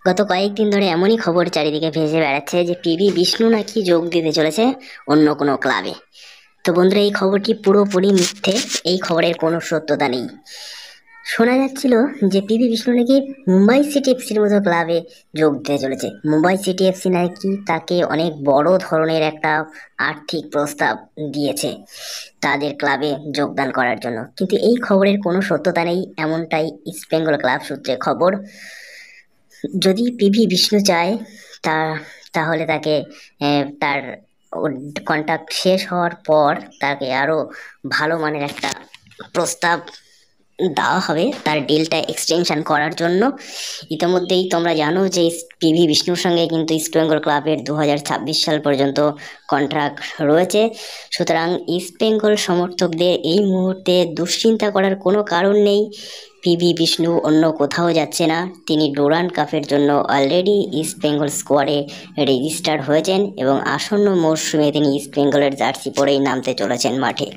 গত কয়েকদিন ধরে এমনই খবর চারিদিকে ভেসে বেড়াচ্ছে যে পিভি বিষ্ণু নাকি যোগ দিতে চলেছে অন্য কোনো ক্লাবে। তো বন্ধুরা, এই খবরটি পুরোপুরি মিথ্যে। এই খবরের কোনো সত্যতা নেই। শোনা যাচ্ছিল যে পিভি বিষ্ণু নাকি মুম্বাই সিটি এফসির মতো ক্লাবে যোগ দিতে চলেছে। মুম্বাই সিটি এফসি নাকি তাকে অনেক বড় ধরনের একটা আর্থিক প্রস্তাব দিয়েছে তাদের ক্লাবে যোগদান করার জন্য, কিন্তু এই খবরের কোনো সত্যতা নেই, এমনটাই ইস্ট বেঙ্গল ক্লাব সূত্রে খবর। যদি পিভি বিষ্ণু চায় তা তাহলে তাকে তার কন্ট্রাক্ট শেষ হওয়ার পর তাকে আরো ভালো মানের একটা প্রস্তাব দেওয়া হবে তার ডিলটা এক্সটেনশন করার জন্য। ইতিমধ্যেই তোমরা জানো যে পিভি বিষ্ণুর সঙ্গে কিন্তু ইস্ট বেঙ্গল ক্লাবের 2026 সাল পর্যন্ত কন্ট্রাক্ট রয়েছে। সুতরাং ইস্ট বেঙ্গল সমর্থকদের এই মুহূর্তে দুশ্চিন্তা করার কোনো কারণ নেই। পিভি বিষ্ণু অন্য কোথাও যাচ্ছে না, তিনি ডুরান্ড কাপের জন্য অলরেডি ইস্ট বেঙ্গল স্কোয়াডে রেজিস্টার্ড হয়েছেন এবং আসন্ন মরশুমে তিনি ইস্ট বেঙ্গলের জার্সি পরেই নামতে চলেছেন মাঠে।